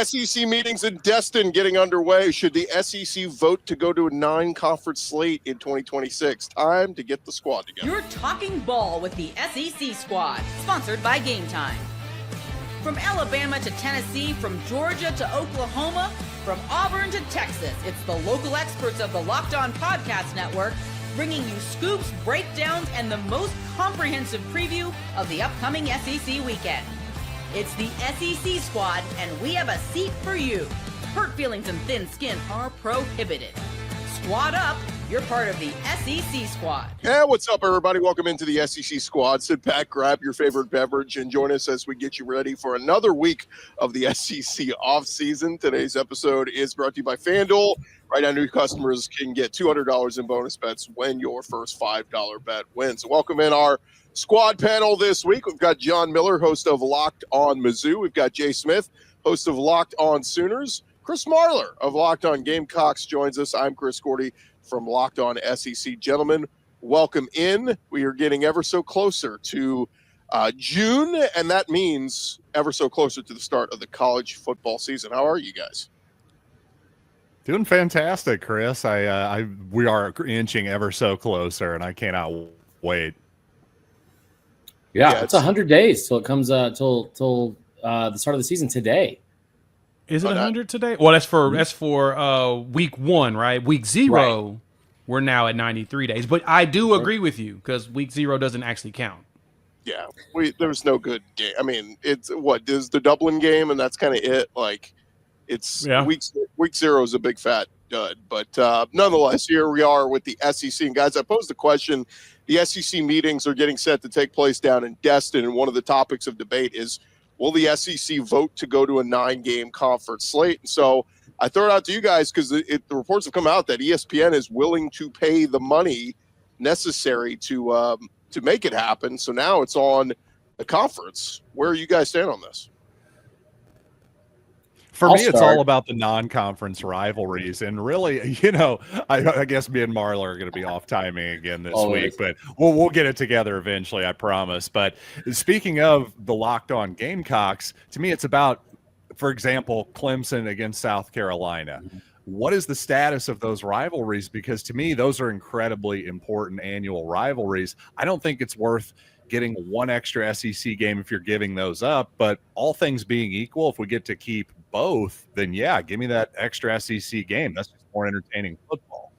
SEC meetings in Destin getting underway. Should the SEC vote to go to a 9-conference slate in 2026? Time to get the squad together. You're talking ball with the SEC squad, sponsored by Game Time. From Alabama to Tennessee, from Georgia to Oklahoma, from Auburn to Texas, it's the local experts of the Locked On Podcast Network bringing you scoops, breakdowns, and the most comprehensive preview of the upcoming SEC weekend. It's the SEC squad, and we have a seat for you. Hurt feelings and thin skin are prohibited. Squad up. You're part of the SEC squad. Hey, what's up, everybody? Welcome into the SEC squad. Sit back, grab your favorite beverage, and join us as we get you ready for another week of the SEC offseason. Today's episode is brought to you by FanDuel. Right now, new customers can get $200 in bonus bets when your first $5 bet wins. So welcome in our squad panel this week. We've got John Miller, host of Locked On Mizzou. We've got Jay Smith, host of Locked On Sooners. Chris Marler of Locked On Gamecocks joins us. I'm Chris Gordy from Locked On SEC. Gentlemen, welcome in. We are getting ever so closer to June, and that means ever so closer to the start of the college football season. How are you guys? Doing fantastic, Chris. We are inching ever so closer, and I cannot wait. Yeah, it's 100 days till it comes till the start of the season today. Is it 100 today? Well, that's for week 1, right? Week 0, right. We're now at 93 days. But I do agree with you because week 0 doesn't actually count. Yeah, there's no good game. I mean, it's is the Dublin game, and that's kind of it. Like, it's week 0 is a big fat dud. But nonetheless, here we are with the SEC. And guys, I posed the question. The SEC meetings are getting set to take place down in Destin, and one of the topics of debate is, will the SEC vote to go to a 9-game conference slate? And so I throw it out to you guys because the reports have come out that ESPN is willing to pay the money necessary to make it happen. So now it's on the conference. Where are you guys stand on this? For me, it's all about the non-conference rivalries. And really, I guess me and Marler are going to be off timing again this week, but we'll get it together eventually, I promise. But speaking of the Locked On Gamecocks, to me, it's about, for example, Clemson against South Carolina. What is the status of those rivalries? Because to me, those are incredibly important annual rivalries. I don't think it's worth getting one extra SEC game if you're giving those up. But all things being equal, if we get to keep both, then yeah, give me that extra SEC game. That's just more entertaining football.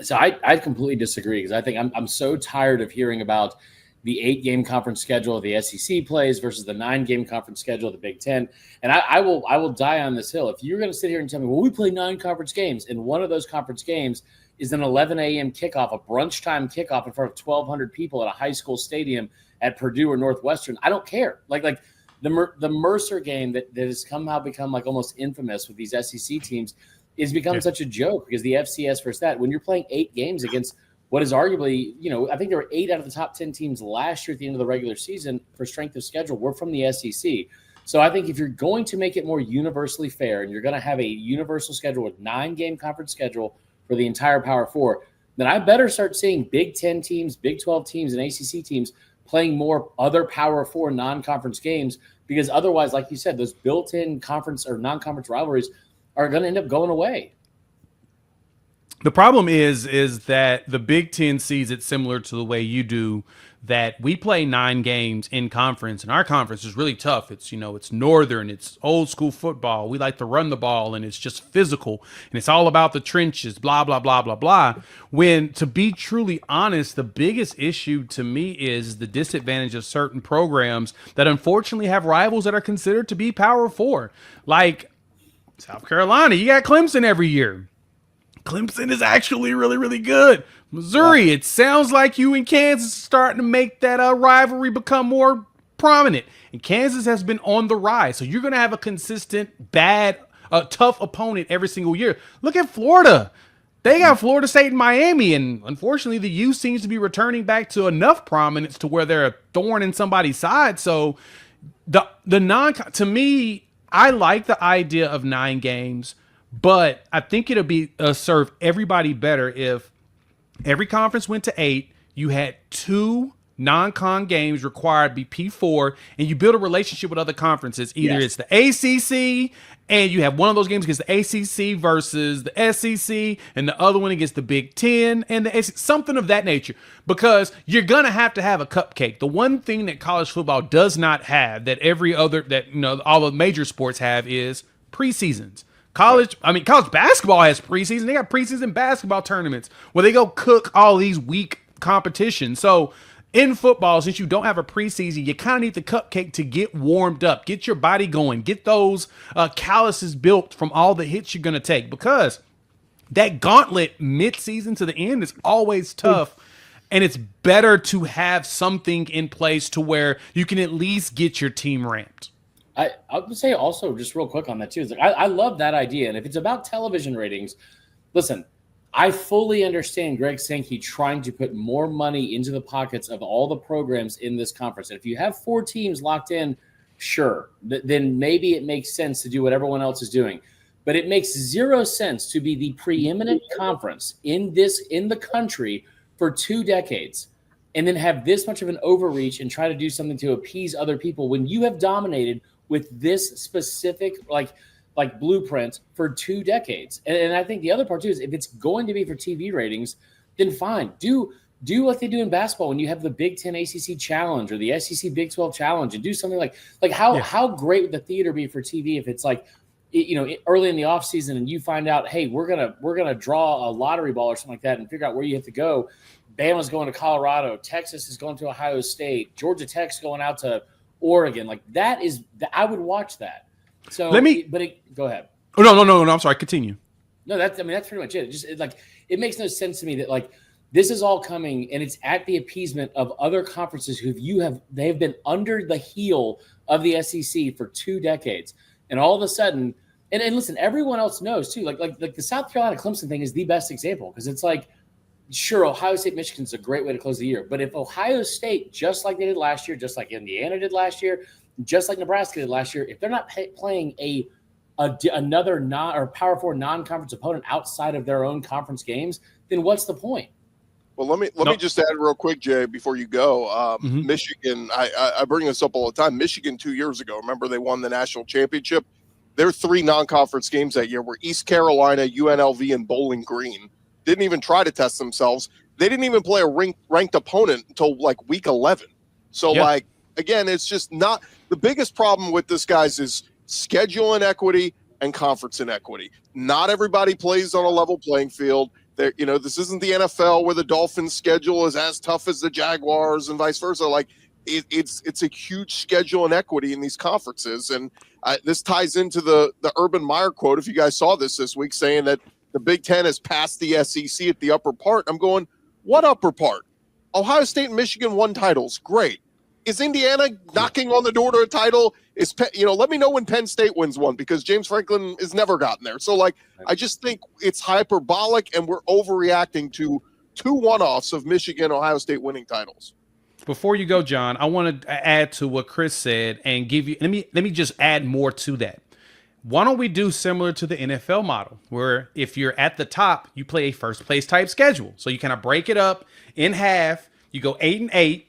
So I completely disagree because I think I'm so tired of hearing about the 8-game conference schedule the SEC plays versus the 9-game conference schedule of the Big Ten. And I will die on this hill. If you're going to sit here and tell me, well, we play 9 conference games, and one of those conference games is an 11 a.m. kickoff, a brunch time kickoff in front of 1,200 people at a high school stadium at Purdue or Northwestern, I don't care. Like the Mercer game that has somehow become like almost infamous with these SEC teams is become such a joke because the FCS versus that. When you're playing 8 games against what is arguably, I think there were 8 out of the top 10 teams last year at the end of the regular season for strength of schedule were from the SEC. So I think if you're going to make it more universally fair and you're going to have a universal schedule with 9-game conference schedule for the entire Power 4, then I better start seeing Big 10 teams, Big 12 teams, and ACC teams playing more other Power 4 non-conference games, because otherwise, like you said, those built-in conference or non-conference rivalries are going to end up going away. The problem is that the Big Ten sees it similar to the way you do, that we play 9 games in conference, and our conference is really tough. It's, it's northern, it's old school football. We like to run the ball, and it's just physical, and it's all about the trenches, blah, blah, blah, blah, blah. When, to be truly honest, the biggest issue to me is the disadvantage of certain programs that unfortunately have rivals that are considered to be Power 4. Like South Carolina, you got Clemson every year. Clemson is actually really, really good. Missouri, it sounds like you and Kansas are starting to make that rivalry become more prominent. And Kansas has been on the rise. So you're going to have a consistent, bad, tough opponent every single year. Look at Florida. They got Florida State and Miami. And unfortunately, the U seems to be returning back to enough prominence to where they're a thorn in somebody's side. So to me, I like the idea of 9 games. But I think it'll be serve everybody better if every conference went to 8. You had 2 non-con games required be P4, and you build a relationship with other conferences. Either it's the ACC, and you have one of those games against the ACC versus the SEC, and the other one against the Big Ten and the SEC, something of that nature. Because you're gonna have to have a cupcake. The one thing that college football does not have that all the major sports have is preseasons. College basketball has preseason. They got preseason basketball tournaments where they go cook all these weak competitions. So in football, since you don't have a preseason, you kind of need the cupcake to get warmed up, get your body going, get those calluses built from all the hits you're going to take, because that gauntlet mid-season to the end is always tough. And it's better to have something in place to where you can at least get your team ramped. I would say also, just real quick on that too, is like I love that idea. And if it's about television ratings, listen, I fully understand Greg Sankey trying to put more money into the pockets of all the programs in this conference. And if you have 4 teams locked in, sure, then maybe it makes sense to do what everyone else is doing. But it makes zero sense to be the preeminent conference in the country for 2 decades and then have this much of an overreach and try to do something to appease other people when you have dominated with this specific like blueprint for 2 decades. And I think the other part too is if it's going to be for TV ratings, then fine. Do what they do in basketball when you have the Big Ten ACC Challenge or the SEC Big 12 Challenge, and do something like how great would the theater be for TV if it's like, early in the offseason and you find out, hey, we're gonna draw a lottery ball or something like that and figure out where you have to go. Bama's going to Colorado, Texas is going to Ohio State, Georgia Tech's going out to Oregon. Like I would watch that. So go ahead. Oh, no. I'm sorry. Continue. No, that's pretty much it. It makes no sense to me that like this is all coming and it's at the appeasement of other conferences they have been under the heel of the SEC for 2 decades. And all of a sudden, and listen, everyone else knows too, like the South Carolina Clemson thing is the best example, because it's like, sure, Ohio State, Michigan's a great way to close the year. But if Ohio State, just like they did last year, just like Indiana did last year, just like Nebraska did last year, if they're not playing another Power 4 non-conference opponent outside of their own conference games, then what's the point? Well, let me just add real quick, Jay, before you go. Michigan, I bring this up all the time. Michigan 2 years ago, remember they won the national championship? Their 3 non-conference games that year were East Carolina, UNLV, and Bowling Green. Didn't even try to test themselves. They didn't even play a ranked opponent until like week 11. So again, it's just not the biggest problem with this, guys, is schedule inequity and conference inequity. Not everybody plays on a level playing field. This isn't the NFL where the Dolphins' schedule is as tough as the Jaguars and vice versa. Like it's a huge schedule inequity in these conferences, and this ties into the Urban Meyer quote. If you guys saw this week, saying that the Big Ten has passed the SEC at the upper part. I'm going, what upper part? Ohio State and Michigan won titles. Great. Is Indiana knocking on the door to a title? Let me know when Penn State wins one, because James Franklin has never gotten there. So, I just think it's hyperbolic, and we're overreacting to 2 one-offs of Michigan, Ohio State winning titles. Before you go, John, I want to add to what Chris said and give you. Let me just add more to that. Why don't we do similar to the NFL model, where if you're at the top, you play a first place type schedule. So you kind of break it up in half. You go 8-8,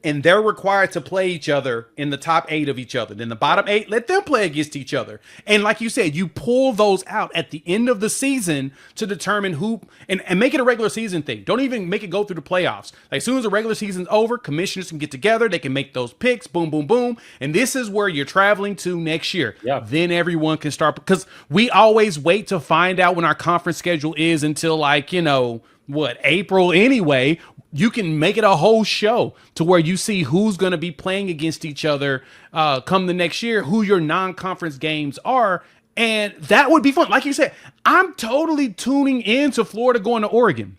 and they're required to play each other in the top 8 of each other. Then the bottom 8, let them play against each other. And like you said, you pull those out at the end of the season to determine who, and make it a regular season thing. Don't even make it go through the playoffs. Like, as soon as the regular season's over, commissioners can get together. They can make those picks, boom, boom, boom. And this is where you're traveling to next year. Yeah. Then everyone can start, because we always wait to find out when our conference schedule is until April anyway. You can make it a whole show to where you see who's going to be playing against each other come the next year, who your non-conference games are, and that would be fun. Like you said, I'm totally tuning in to Florida going to Oregon.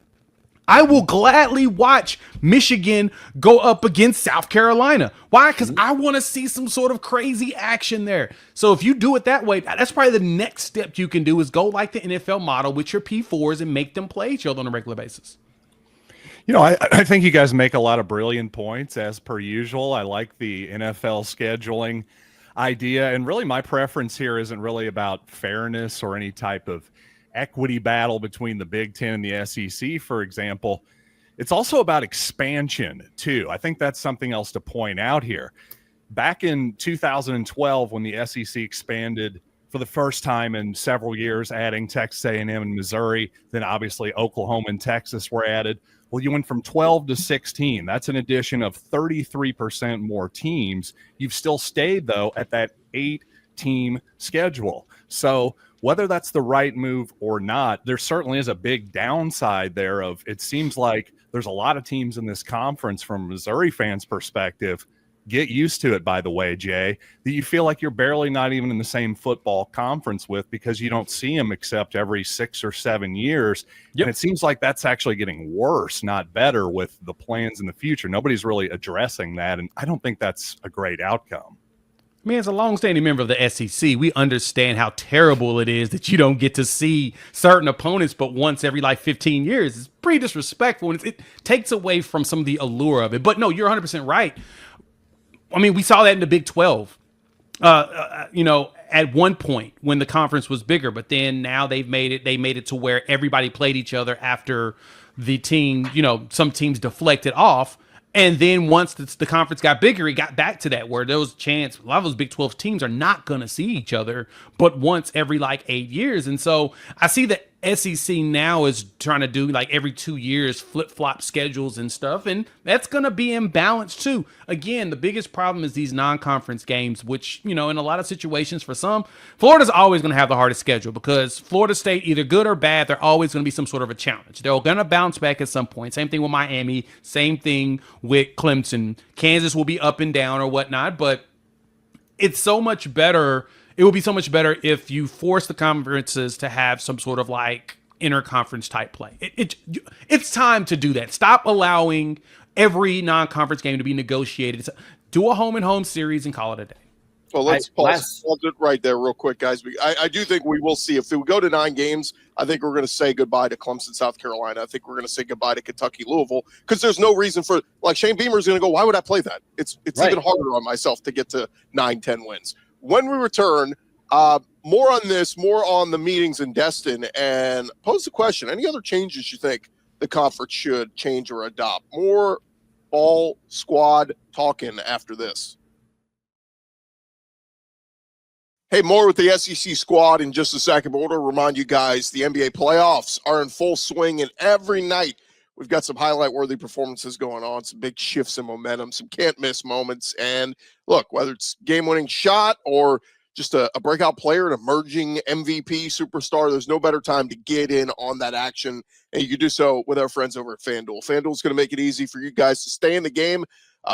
I will gladly watch Michigan go up against South Carolina. Why? Because I want to see some sort of crazy action there. So if you do it that way, that's probably the next step you can do, is go like the NFL model with your P4s and make them play each other on a regular basis. I think you guys make a lot of brilliant points, as per usual. I like the NFL scheduling idea, and really my preference here isn't really about fairness or any type of equity battle between the Big Ten and the SEC, for example. It's also about expansion, too. I think that's something else to point out here. Back in 2012, when the SEC expanded for the first time in several years, adding Texas A&M and Missouri, then obviously Oklahoma and Texas were added. Well, you went from 12 to 16. That's an addition of 33% more teams. You've still stayed, though, at that 8-team schedule. So whether that's the right move or not, there certainly is a big downside there of it seems like there's a lot of teams in this conference from a Missouri fans' perspective. Get used to it, by the way, Jay, that you feel like you're barely not even in the same football conference with because you don't see them except every 6 or 7 years. Yep. And it seems like that's actually getting worse, not better, with the plans in the future. Nobody's really addressing that, and I don't think that's a great outcome. I mean, as a longstanding member of the SEC, we understand how terrible it is that you don't get to see certain opponents but once every 15 years. It's pretty disrespectful, and it takes away from some of the allure of it. But no, you're 100% right. I mean, we saw that in the Big 12, at one point when the conference was bigger, but then now they made it to where everybody played each other after the team, some teams deflected off. And then once the conference got bigger, it got back to that where there was a chance a lot of those Big 12 teams are not going to see each other, but once every 8 years. And so I see the SEC now is trying to do every 2 years flip-flop schedules and stuff, and that's going to be imbalanced too. Again, the biggest problem is these non-conference games, which, in a lot of situations for some, Florida's always going to have the hardest schedule because Florida State, either good or bad, they're always going to be some sort of a challenge. They're going to bounce back at some point. Same thing with Miami, same thing with Clemson. Kansas will be up and down or whatnot, but it's so much better. It would be so much better if you force the conferences to have some sort of interconference type play. It's time to do that. Stop allowing every non-conference game to be negotiated. Do a home and home series and call it a day. Well, let's pause it right there real quick, guys. I do think we will see, if we go to 9 games, I think we're going to say goodbye to Clemson, South Carolina. I think we're going to say goodbye to Kentucky, Louisville, because there's no reason for, Shane Beamer is going to go, why would I play that? It's right. Even harder on myself to get to 9-10 wins. When we return, more on this, more on the meetings in Destin, and pose the question, any other changes you think the conference should change or adopt? More ball squad talking after this. Hey, more with the SEC squad in just a second, but I want to remind you guys the NBA playoffs are in full swing, and every night we've got some highlight-worthy performances going on, some big shifts in momentum, some can't-miss moments. And look, whether it's game-winning shot or just a breakout player, an emerging MVP superstar, there's no better time to get in on that action, and you can do so with our friends over at FanDuel. FanDuel is going to make it easy for you guys to stay in the game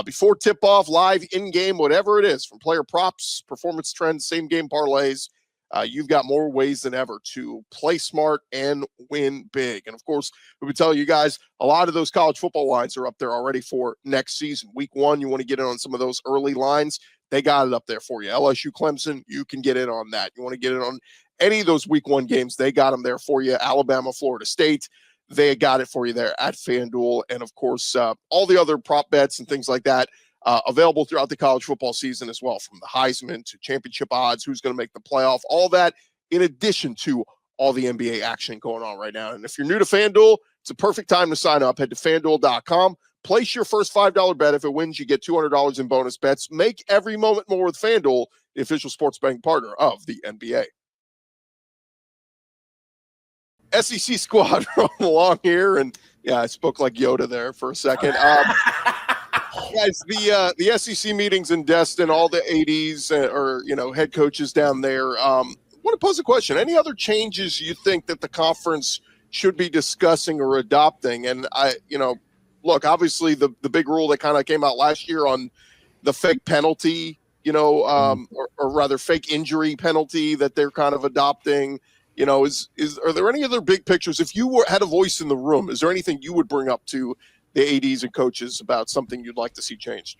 before tip-off, live, in-game, whatever it is, from player props, performance trends, same-game parlays. You've got more ways than ever to play smart and win big. And, of course, we would tell you guys a lot of those college football lines are up there already for next season. Week 1, you want to get in on some of those early lines, they got it up there for you. LSU, Clemson, you can get in on that. You want to get in on any of those Week 1 games, they got them there for you. Alabama, Florida State, they got it for you there at FanDuel. And, of course, all the other prop bets and things like that available throughout the college football season as well, from the Heisman to championship odds, who's going to make the playoff, all that in addition to all the NBA action going on right now. And if you're new to FanDuel, it's a perfect time to sign up. Head to FanDuel.com. Place your first $5 bet. If it wins, you get $200 in bonus bets. Make every moment more with FanDuel, the official sports betting partner of the NBA. SEC squad rolling along here, and yeah, I spoke like Yoda there for a second. Guys, the SEC meetings in Destin, all the ADs or head coaches down there. I want to pose a question: any other changes you think that the conference should be discussing or adopting? And look, obviously the big rule that kind of came out last year on the fake penalty, or rather fake injury penalty that they're kind of adopting. Are there any other big pictures? If you had a voice in the room, is there anything you would bring up to the ADs and coaches about something you'd like to see changed?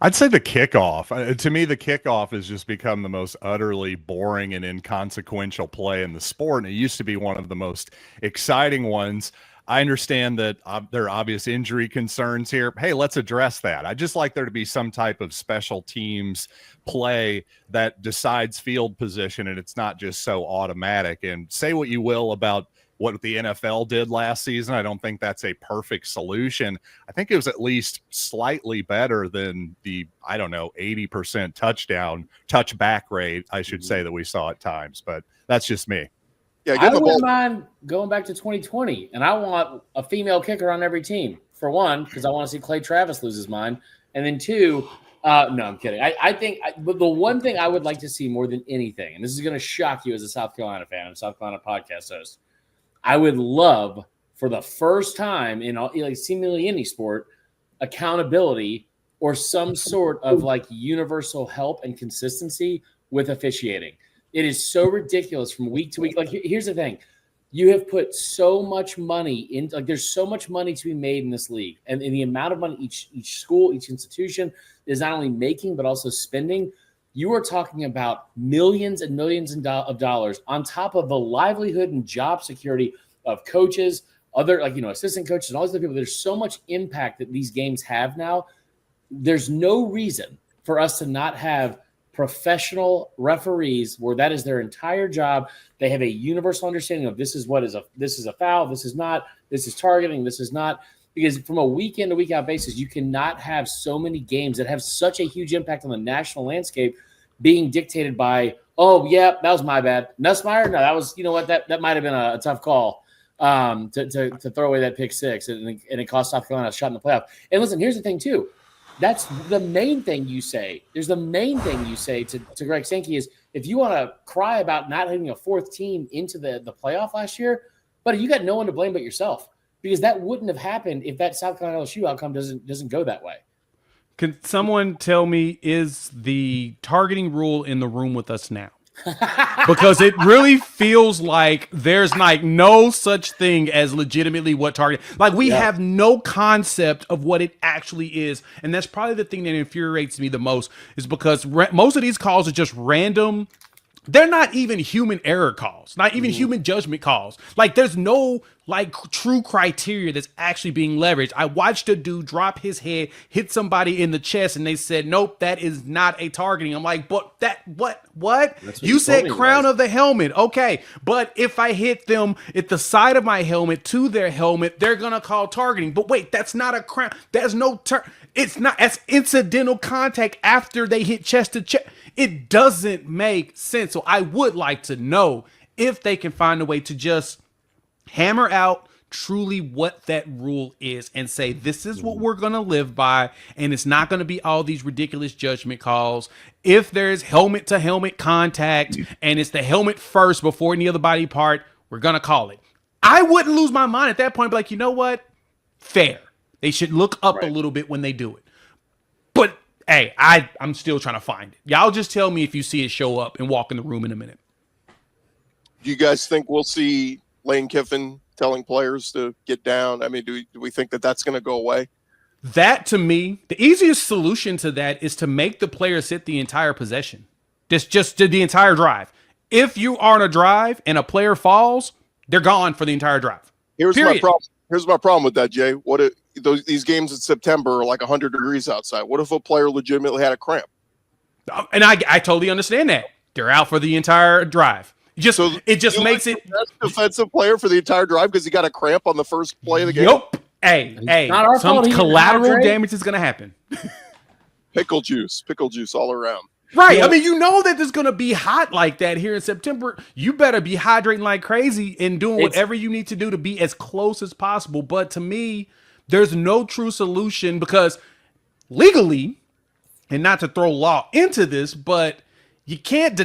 I'd say the kickoff. To me, the kickoff has just become the most utterly boring and inconsequential play in the sport, and it used to be one of the most exciting ones. I understand that there are obvious injury concerns here. Hey, let's address that. I'd just like there to be some type of special teams play that decides field position, and it's not just so automatic. And say what you will about what the NFL did last season. I don't think that's a perfect solution. I think it was at least slightly better than the, 80% touchback rate, I should say, that we saw at times. But that's just me. Yeah, I wouldn't mind going back to 2020, and I want a female kicker on every team, for one, because I want to see Clay Travis lose his mind. And then two, no, I'm kidding. I think but the one thing I would like to see more than anything, and this is going to shock you as a South Carolina fan and South Carolina podcast host, I would love for the first time in seemingly any sport, accountability or some sort of universal help and consistency with officiating. It is so ridiculous from week to week. Here's the thing. You have put so much money in, there's so much money to be made in this league. And the amount of money each school, each institution is not only making, but also spending. You are talking about millions and millions of dollars on top of the livelihood and job security of coaches, other assistant coaches and all these other people. There's so much impact that these games have now. There's no reason for us to not have professional referees where that is their entire job. They have a universal understanding of this is a foul, this is not, this is targeting, this is not. Because from a week in to week out basis, you cannot have so many games that have such a huge impact on the national landscape being dictated by, oh, yeah, that was my bad. Nussmeier? No, that was, that might have been a tough call to throw away that pick six, and it cost South Carolina a shot in the playoff. And listen, here's the thing, too. That's the main thing you say. There's the main thing you say to Greg Sankey is if you want to cry about not having a fourth team into the playoff last year, but you got no one to blame but yourself, because that wouldn't have happened if that South Carolina LSU outcome doesn't go that way. Can someone tell me, is the targeting rule in the room with us now? Because it really feels like there's no such thing as legitimately what target. We have no concept of what it actually is. And that's probably the thing that infuriates me the most, is because most of these calls are just random. They're not even human error calls, not even human judgment calls. There's no true criteria that's actually being leveraged. I watched a dude drop his head, hit somebody in the chest, and they said, nope, that is not a targeting. I'm like, but what? You said crown of the helmet. Okay. But if I hit them at the side of my helmet to their helmet, they're going to call targeting. But wait, that's not a crown. There's no it's not, that's incidental contact after they hit chest to chest. It doesn't make sense. So I would like to know if they can find a way to just hammer out truly what that rule is and say, this is what we're going to live by. And it's not going to be all these ridiculous judgment calls. If there's helmet to helmet contact and it's the helmet first before any other body part, we're going to call it. I wouldn't lose my mind at that point. But you know what? Fair. They should look up a little bit when they do it. But hey, I'm still trying to find it. Y'all just tell me if you see it show up and walk in the room in a minute. Do you guys think we'll see Lane Kiffin telling players to get down? I mean, do we think that that's going to go away? That, to me, the easiest solution to that is to make the player sit the entire possession. Just the entire drive. If you are on a drive and a player falls, they're gone for the entire drive. Here's my problem with that, Jay. What if these games in September are 100 degrees outside? What if a player legitimately had a cramp? And I totally understand that. They're out for the entire drive. It just makes it the best defensive player for the entire drive because he got a cramp on the first play of the game. Yep. Hey, some collateral damage is going to happen. Pickle juice all around. Right. I mean, that there's going to be hot like that here in September. You better be hydrating like crazy and doing whatever you need to do to be as close as possible. But to me, there's no true solution because legally, and not to throw law into this, but you can't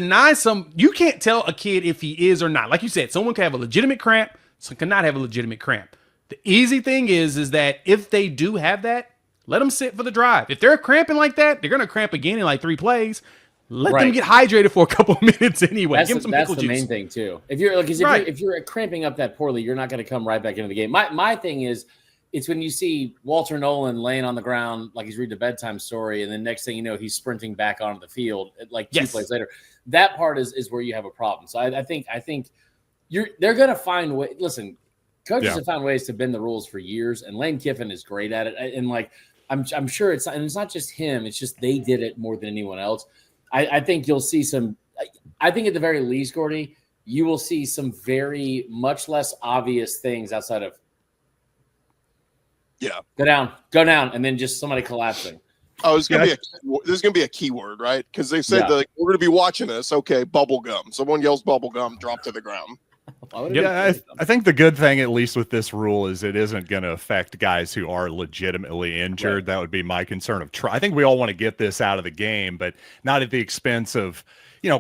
you can't tell a kid if he is or not. Like you said, someone can have a legitimate cramp, some cannot have a legitimate cramp. The easy thing is that if they do have that, let them sit for the drive. If they're cramping like that, they're going to cramp again in 3 plays. Let them get hydrated for a couple of minutes anyway. Give them some pickle juice. That's the main thing too. If you're cramping up that poorly, you're not going to come right back into the game. My thing is, it's when you see Walter Nolan laying on the ground like he's reading a bedtime story, and then next thing you know, he's sprinting back onto the field 2 plays later. That part is where you have a problem. So I think they're going to find way. Listen, coaches have found ways to bend the rules for years, and Lane Kiffin is great at it. And I'm sure it's not just him. It's just they did it more than anyone else. I think you'll see some. I think at the very least, Gordy, you will see some very much less obvious things outside of go down, and then just somebody collapsing. Oh, there's gonna be a keyword, right? Because they said that we're gonna be watching this. Okay, bubble gum. Someone yells bubble gum, drop to the ground. Yeah, I think the good thing, at least with this rule, is it isn't going to affect guys who are legitimately injured. Right. That would be my concern. I think we all want to get this out of the game, but not at the expense of,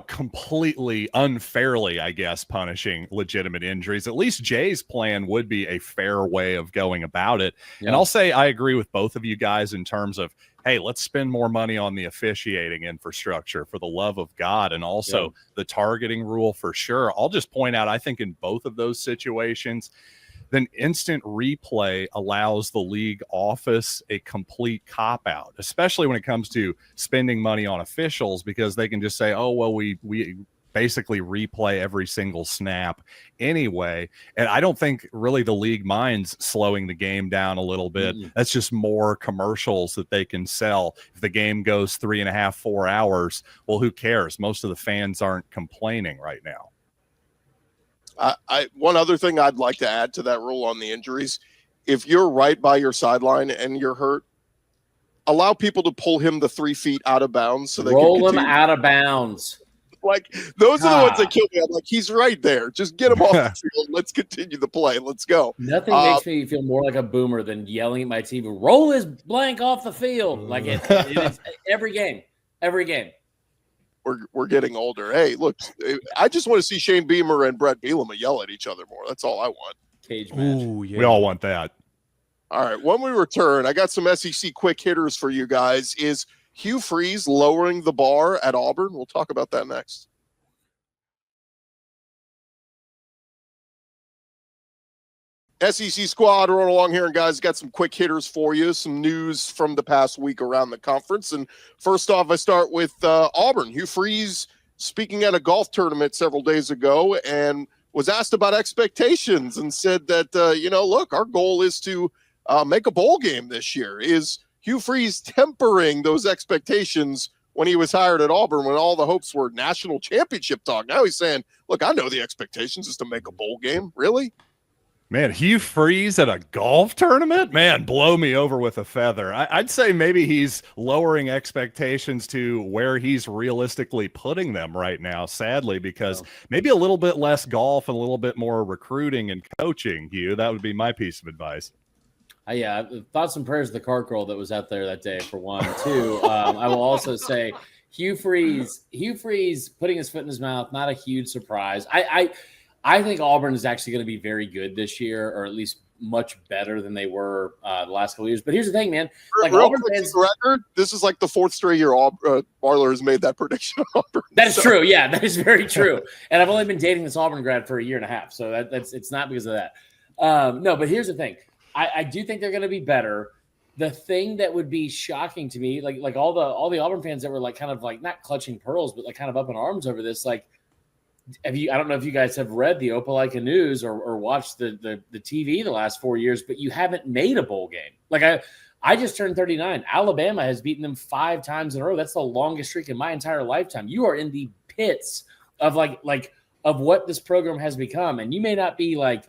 completely unfairly, I guess, punishing legitimate injuries. At least Jay's plan would be a fair way of going about it. Yeah. And I'll say I agree with both of you guys in terms of, hey, let's spend more money on the officiating infrastructure for the love of God, and also the targeting rule for sure. I'll just point out, I think in both of those situations, then instant replay allows the league office a complete cop-out, especially when it comes to spending money on officials, because they can just say, oh, well, we basically replay every single snap anyway. And I don't think really the league minds slowing the game down a little bit. That's just more commercials that they can sell. If the game goes 3.5, 4 hours, well, who cares? Most of the fans aren't complaining right now. One other thing I'd like to add to that rule on the injuries, if you're right by your sideline and you're hurt, allow people to pull him the 3 feet out of bounds so they roll him out of bounds. Like, those are the ones that kill me. I'm like, he's right there. Just get him off the field. Let's continue the play. Let's go. Nothing makes me feel more like a boomer than yelling at my TV, roll his blank off the field. Like it's every game. We're getting older. Hey, look, I just want to see Shane Beamer and Brett Bielema yell at each other more. That's all I want. Cage match. Ooh, yeah. We all want that. All right. When we return, I got some SEC quick hitters for you guys. Is Hugh Freeze lowering the bar at Auburn? We'll talk about that next. SEC squad rolling along here, and guys, got some quick hitters for you, some news from the past week around the conference. And first off, I start with Auburn. Hugh Freeze speaking at a golf tournament several days ago and was asked about expectations and said that, look, our goal is to make a bowl game this year. Is Hugh Freeze tempering those expectations when he was hired at Auburn, when all the hopes were national championship talk? Now he's saying, look, I know the expectations is to make a bowl game. Really? Man, Hugh Freeze at a golf tournament? Man, blow me over with a feather. I'd say maybe he's lowering expectations to where he's realistically putting them right now, sadly, because maybe a little bit less golf and a little bit more recruiting and coaching, Hugh. That would be my piece of advice. Yeah, thoughts and prayers to the cart girl that was out there that day, for one. Two, I will also say Hugh Freeze putting his foot in his mouth, not a huge surprise. I think Auburn is actually going to be very good this year, or at least much better than they were the last couple of years. But here's the thing, man. Like Auburn fans, record, this is like the fourth straight year Marler has made that prediction. Auburn, that is true. Yeah, that is very true. And I've only been dating this Auburn grad for a year and a half, so it's not because of that. No, but here's the thing. I do think they're going to be better. The thing that would be shocking to me, like all the Auburn fans that were like kind of like not clutching pearls, but like kind of up in arms over this, like. I don't know if you guys have read the Opelika News or watched the TV the last 4 years, but you haven't made a bowl game. Like I just turned 39. Alabama has beaten them 5 times in a row. That's the longest streak in my entire lifetime. You are in the pits of like of what this program has become. And you may not be like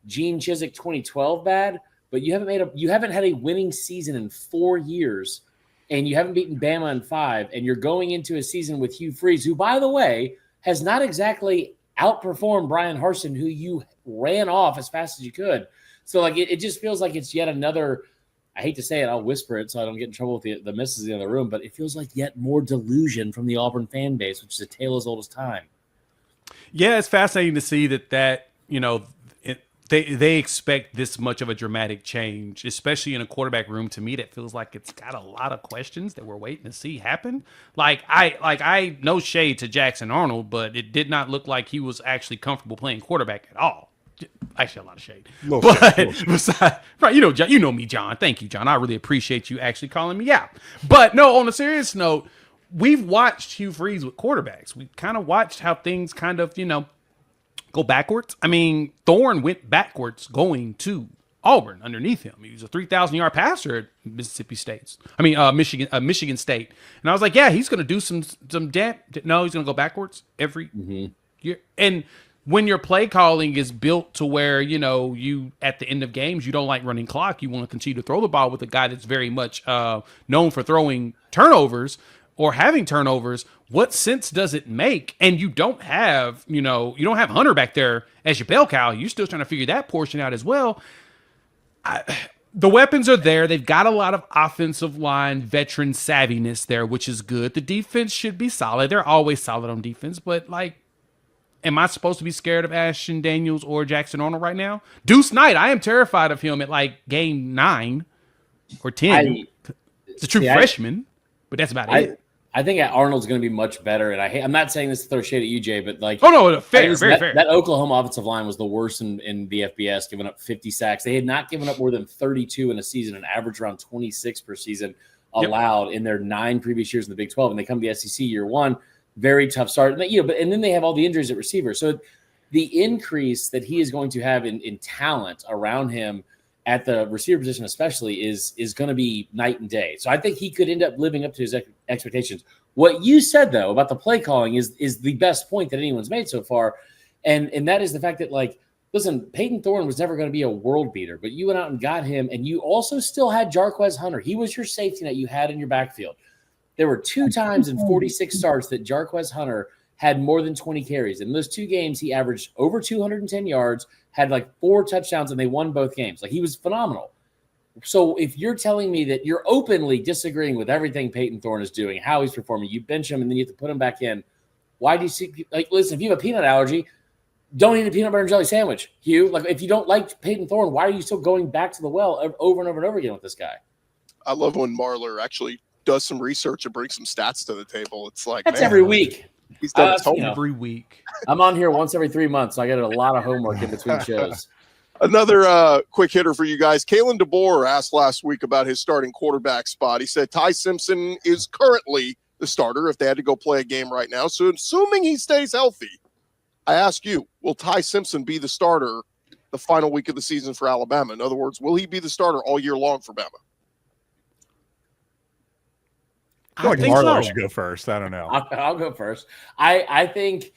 Gene Chizik 2012 bad, but you haven't had a winning season in 4 years, and you haven't beaten Bama in 5, and you're going into a season with Hugh Freeze, who, by the way, has not exactly outperformed Brian Harsin, who you ran off as fast as you could. So, like, it just feels like it's yet another – I hate to say it. I'll whisper it so I don't get in trouble with the misses in the other room, but it feels like yet more delusion from the Auburn fan base, which is a tale as old as time. Yeah, it's fascinating to see that they expect this much of a dramatic change, especially in a quarterback room. To me, that feels like it's got a lot of questions that we're waiting to see happen. I no shade to Jackson Arnold, but it did not look like he was actually comfortable playing quarterback at all. Actually, a lot of shade. Besides, right, you know me, John. Thank you, John. I really appreciate you actually calling me out. But no, on a serious note, we've watched Hugh Freeze with quarterbacks. We kind of watched how things kind of, go backwards. I mean, Thorne went backwards going to Auburn underneath him. He was a 3,000-yard passer at Michigan State. And I was like, yeah, he's going to do some damn. No, he's going to go backwards every year. And when your play calling is built to where, you at the end of games, you don't like running clock. You want to continue to throw the ball with a guy that's very much known for throwing turnovers or having turnovers. What sense does it make? And you don't have, you don't have Hunter back there as your bell cow. You're still trying to figure that portion out as well. The weapons are there. They've got a lot of offensive line veteran savviness there, which is good. The defense should be solid. They're always solid on defense, but am I supposed to be scared of Ashton Daniels or Jackson Arnold right now? Deuce Knight, I am terrified of him at game 9 or 10. It's a true freshman, but that's about it. I think Arnold's going to be much better, and I'm not saying this to throw shade at you, Jay, but fair, very fair. That Oklahoma offensive line was the worst in the FBS, giving up 50 sacks. They had not given up more than 32 in a season, an average around 26 per season allowed in their 9 previous years in the Big 12, and they come to the SEC year 1, very tough start. And then they have all the injuries at receiver, so the increase that he is going to have in talent around him at the receiver position especially is going to be night and day. So I think he could end up living up to his expectations. What you said, though, about the play calling is the best point that anyone's made so far. And that is the fact that, listen, Peyton Thorne was never going to be a world beater, but you went out and got him, and you also still had Jarquez Hunter. He was your safety net you had in your backfield. There were 2 times in 46 starts that Jarquez Hunter had more than 20 carries. In those 2 games, he averaged over 210 yards, had 4 touchdowns, and they won both games. He was phenomenal. So if you're telling me that you're openly disagreeing with everything Peyton Thorne is doing, how he's performing, you bench him and then you have to put him back in. Why do you see listen, if you have a peanut allergy, don't eat a peanut butter and jelly sandwich, Hugh. If you don't like Peyton Thorne, why are you still going back to the well over and over and over again with this guy? I love when Marler actually does some research and brings some stats to the table. It's that's every week. He's done his homework. Every week. I'm on here once every 3 months, so I get a lot of homework in between shows. Another quick hitter for you guys. Keelan DeBoer asked last week about his starting quarterback spot. He said Ty Simpson is currently the starter if they had to go play a game right now. So assuming he stays healthy, I ask you, will Ty Simpson be the starter the final week of the season for Alabama? In other words, will he be the starter all year long for Bama? I feel like Marler should go first. I don't know. I'll go first. I think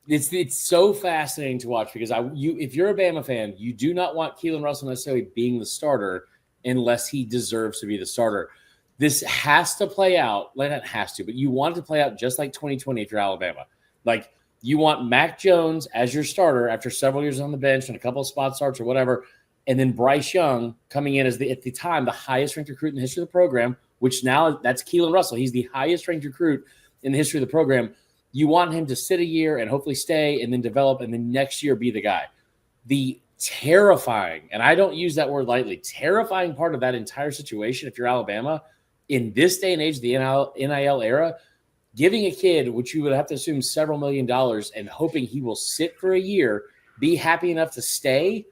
it's so fascinating to watch because if you're a Bama fan, you do not want Keelan Russell necessarily being the starter unless he deserves to be the starter. This has to play out. Not has to, but you want it to play out just like 2020 if you're Alabama. You want Mac Jones as your starter after several years on the bench and a couple of spot starts or whatever, and then Bryce Young coming in as at the time the highest ranked recruit in the history of the program, which now that's Keelan Russell. He's the highest ranked recruit in the history of the program. You want him to sit a year and hopefully stay and then develop and then next year be the guy. The terrifying, and I don't use that word lightly, terrifying part of that entire situation, if you're Alabama, in this day and age, the NIL era, giving a kid, which you would have to assume several $1 million and hoping he will sit for a year, be happy enough to stay,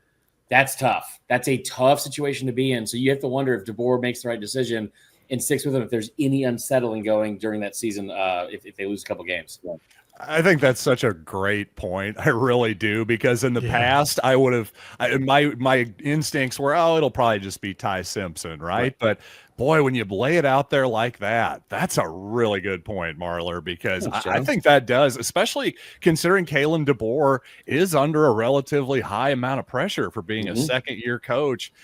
that's tough. That's a tough situation to be in. So you have to wonder if DeBoer makes the right decision and sticks with him if there's any unsettling going during that season if they lose a couple games. Yeah. I think that's such a great point. I really do, because in the past I would have my instincts were, it'll probably just be Ty Simpson, right? But boy, when you lay it out there like that, that's a really good point, Marler, because I think that does, especially considering Keelan DeBoer is under a relatively high amount of pressure for being a second-year coach.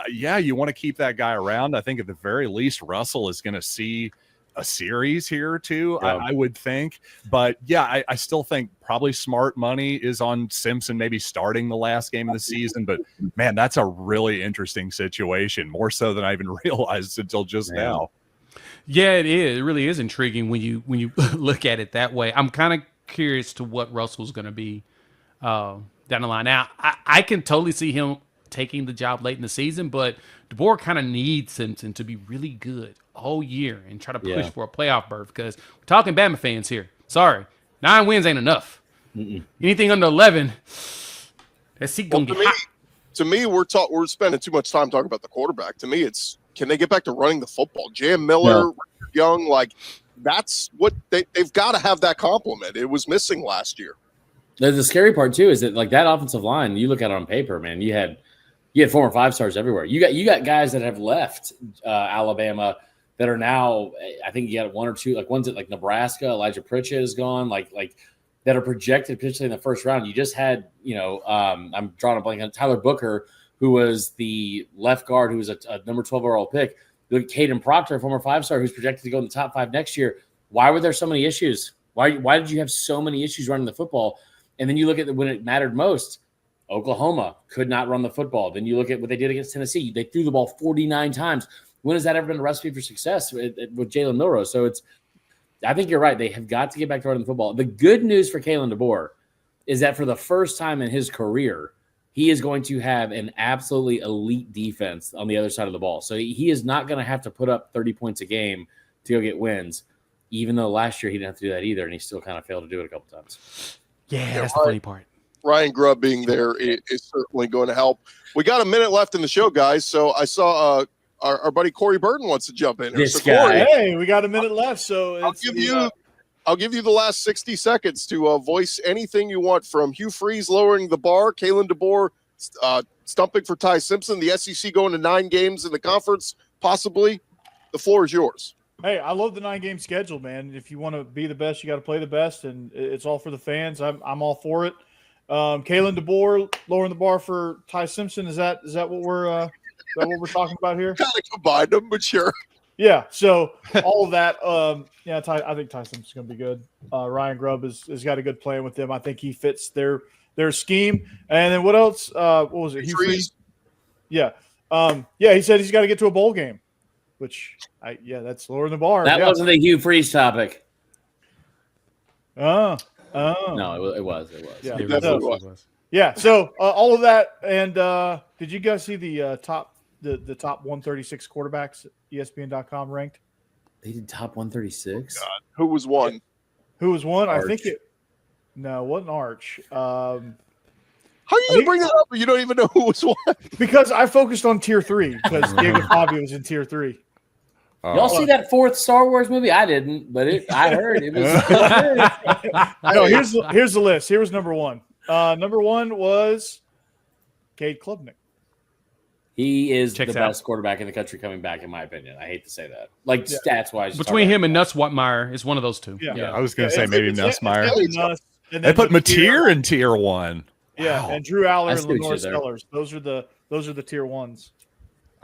You want to keep that guy around. I think at the very least, Russell is going to see a series here or two, I would think. But I still think probably smart money is on Simpson maybe starting the last game of the season. But man, that's a really interesting situation, more so than I even realized until just now. Yeah, it is. It really is intriguing when you look at it that way. I'm kind of curious to what Russell's going to be down the line. Now, I can totally see him taking the job late in the season, but DeBoer kind of needs Simpson to be really good all year and try to push for a playoff berth, because we're talking Bama fans here. Sorry, 9 wins ain't enough. Anything under 11, that seat gonna get hot. To me, we're spending too much time talking about the quarterback. To me, it's can they get back to running the football? Jam Miller, Young, that's what they've got to have that complement. It was missing last year. The scary part too is that that offensive line, you look at it on paper, man, you had 4 and 5 stars everywhere. You got guys that have left Alabama that are now, I think you got 1 or 2, one's at Nebraska. Elijah Pritchett is gone. that are projected potentially in the first round. You just had, I'm drawing a blank on Tyler Booker, who was the left guard, who was a number 12 overall pick. You look at Caden Proctor, former 5-star, who's projected to go in the top 5 next year. Why were there so many issues? Why did you have so many issues running the football? And then you look at when it mattered most, Oklahoma could not run the football. Then you look at what they did against Tennessee. They threw the ball 49 times. When has that ever been a recipe for success with Jalen Milroe? So I think you're right. They have got to get back to running the football. The good news for Keelan DeBoer is that for the first time in his career, he is going to have an absolutely elite defense on the other side of the ball. So he is not going to have to put up 30 points a game to go get wins, even though last year he didn't have to do that either, and he still kind of failed to do it a couple times. Yeah, that's the funny part. Ryan Grubb being there is certainly going to help. We got a minute left in the show, guys. So I saw our buddy Corey Burton wants to jump in. This so guy. Corey, Hey, we got a minute left, so I'll give you the last 60 seconds to voice anything you want, from Hugh Freeze lowering the bar, Keelan DeBoer stumping for Ty Simpson, the SEC going to 9 games in the conference, possibly. The floor is yours. Hey, I love the 9-game schedule, man. If you want to be the best, you got to play the best, and it's all for the fans. I'm all for it. Keelan DeBoer lowering the bar for Ty Simpson. Is that what we're talking about here? Kind of combined them, but sure. Yeah. So all of that. I think Ty Simpson's going to be good. Ryan Grubb has got a good plan with them. I think he fits their scheme. And then what else? What was it? Hugh Freeze? Yeah. He said he's got to get to a bowl game, which that's lowering the bar. That wasn't the Hugh Freeze topic. Oh. No, it was. Yeah, It definitely was. Yeah. So all of that, and did you guys see the top 136 quarterbacks ESPN.com ranked? They did top 136. God. Who was one? Who was one? Arch. I think it. No, it wasn't Arch. How are you going to bring that up? You don't even know who was one. Because I focused on tier 3 because Diego Fabio was in tier 3. Y'all see that 4th Star Wars movie? I didn't, but I heard it was. No, here's the list. Here was number 1. Number 1 was Cade Klubnik. He is Checks the out. best quarterback in the country coming back, in my opinion. I hate to say that. Like, stats wise. Between him and Nussmeyer is one of those two. Yeah. I was going to say maybe Nussmeyer. Nuss, and They then put Mateer. Mateer in tier 1. Yeah, Wow. and Drew Aller I and see what you Lenore did there. Sellers. Those are the tier 1s.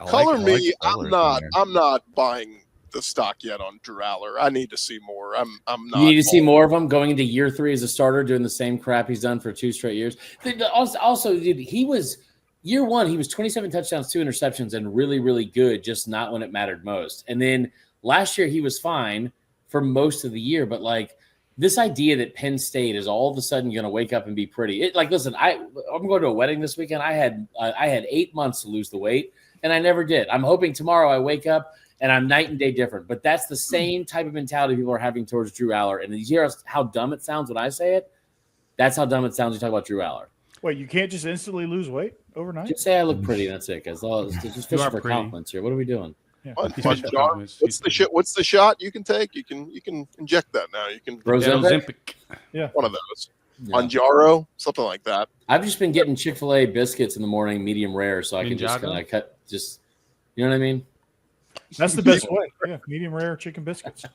Color me. Sellers I'm in there. not buying the stock yet on Drew Aller. I need to see more. I'm not. You need to see more of him going into year 3 as a starter, doing the same crap he's done for 2 straight years. Also, dude, he was year 1. He was 27 touchdowns, 2 interceptions, and really, really good. Just not when it mattered most. And then last year he was fine for most of the year. But like this idea that Penn State is all of a sudden going to wake up and be pretty. Listen, I'm going to a wedding this weekend. I had 8 months to lose the weight, and I never did. I'm hoping tomorrow I wake up and I'm night and day different. But that's the same type of mentality people are having towards Drew Aller. And you hear how dumb it sounds when I say it? That's how dumb it sounds when you talk about Drew Aller. Wait, you can't just instantly lose weight overnight? Just say I look pretty, and that's it. Guys, just fishing for pretty. compliments here. What are we doing? What's the shot you can take? You can inject that now. You can Ozempic? one of those. Manjaro, something like that. I've just been getting Chick-fil-A biscuits in the morning, medium rare, so I can just Ninjago? kind of cut. Just you know what I mean? That's the best way. Yeah, medium rare chicken biscuits.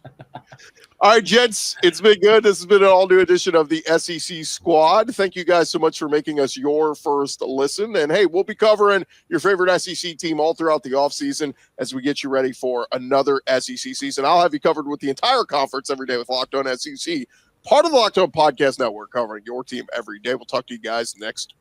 All right, gents, it's been good. This has been an all-new edition of the SEC Squad. Thank you guys so much for making us your first listen. And, hey, we'll be covering your favorite SEC team all throughout the offseason as we get you ready for another SEC season. I'll have you covered with the entire conference every day with Locked On SEC, part of the Locked On Podcast Network, covering your team every day. We'll talk to you guys next